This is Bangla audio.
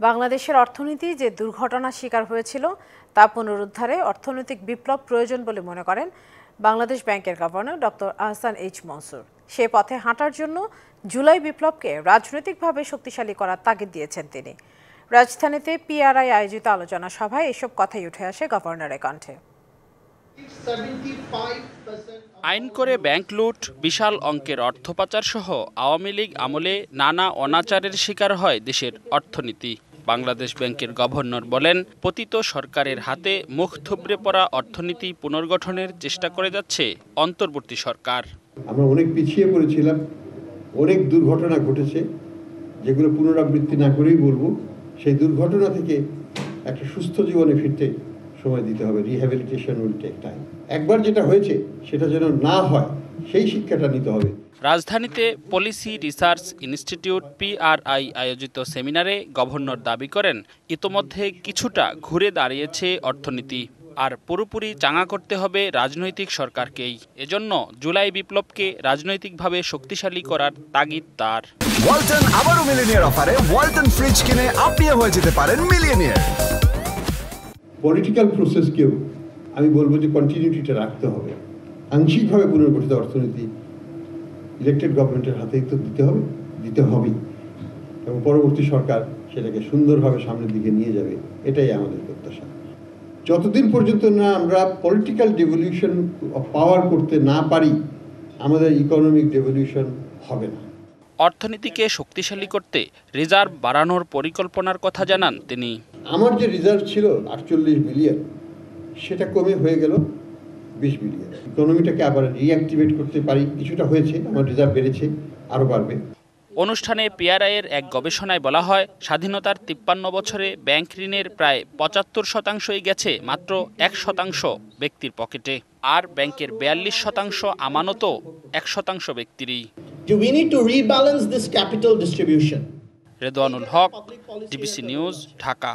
বাংলাদেশের অর্থনীতি যে দুর্ঘটনার শিকার হয়েছিল তা পুনরুদ্ধারে অর্থনৈতিক বিপ্লব প্রয়োজন বলে মনে করেন বাংলাদেশ ব্যাংকের governor doctor Ahsan H Mansur. সে পথে হাঁটার জন্য জুলাই বিপ্লবকে রাজনৈতিকভাবে শক্তিশালী করার তাগিদ দিয়েছেন তিনি। রাজধানীতে পিআরআই আয়োজিত আলোচনা সভায় এসব কথাই উঠে আসে গভর্নরের কণ্ঠে। আইন করে ব্যাংক লুট, বিশাল অঙ্কের অর্থ পাচার সহ আওয়ামী লীগ আমলে নানা অনাচারের শিকার হয় দেশের অর্থনীতি। বাংলাদেশ ব্যাংকের গভর্নর বলেন, পতিত সরকারের হাতে মুখ থুবড়ে পড়া অর্থনীতি পুনর্গঠনের চেষ্টা করে যাচ্ছে অন্তর্বর্তী সরকার। আমরা অনেক পিছিয়ে পড়েছিলাম, অনেক দুর্ঘটনা ঘটেছে, যেগুলো পুনরাবৃত্তি না করেই বলবো সেই দুর্ঘটনা থেকে একটা সুস্থ জীবনে ফিরতে সময় দিতে হবে। Rehabilitation will take time. একবার যেটা হয়েছে সেটা যেন না হয় সেই শিক্ষাটা নিতে হবে। রাজধানীতে পলিসি রিসার্চ ইনস্টিটিউট পিআরআই আয়োজিত সেমিনারে গভর্নর দাবি করেন, ইতোমধ্যে কিছুটা ঘুরে দাঁড়িয়েছে অর্থনীতি, আর পুরোপুরি চাঙা করতে হবে রাজনৈতিক সরকারকেই। এজন্য জুলাই বিপ্লবকে রাজনৈতিকভাবে শক্তিশালী করার তাগিদ তার। ওয়ালটন আবারও মিলিয়নিয়ার অফারে ওয়ালটন ফ্রিজ কিনে আপনিও হয়ে যেতে পারেন মিলিয়নিয়ার। পলিটিক্যাল প্রসেসকেও আমি বলবো যে কন্টিনিউটিটা রাখতে হবে। আংশিকভাবে পুনর্গঠিত অর্থনীতি ইলেকটেড গভর্নমেন্টের হাতেই তো দিতে হবেই, এবং পরবর্তী সরকার সেটাকে সুন্দরভাবে সামনের দিকে নিয়ে যাবে, এটাই আমাদের প্রত্যাশা। যতদিন পর্যন্ত না আমরা পলিটিক্যাল ডেভলিউশন অফ পাওয়ার করতে না পারি, আমাদের ইকোনমিক ডেভলিউশন হবে না। অর্থনীতিকে শক্তিশালী করতে রিজার্ভ বাড়ানোর পরিকল্পনার কথা জানান তিনি। আমার যে রিজার্ভ ছিল 48 বিলিয়ন, সেটা কমে হয়ে গেল 20 বিলিয়ন। ইকোনমিটাকে আবার রিঅ্যাক্টিভেট করতে পারি, কিছুটা হয়েছে, আমার রিজার্ভ বেড়েছে, আরও বাড়বে। অনুষ্ঠানে পিআরআইয়ের এক গবেষণায় বলা হয়, স্বাধীনতার 53 বছরে ব্যাংক ঋণের প্রায় 75%ই গেছে মাত্র 1% ব্যক্তির পকেটে, আর ব্যাংকের 42% আমানতও 1% ব্যক্তিরই। We need to rebalance this capital distribution. Redwanul Haque, DBC news, Dhaka.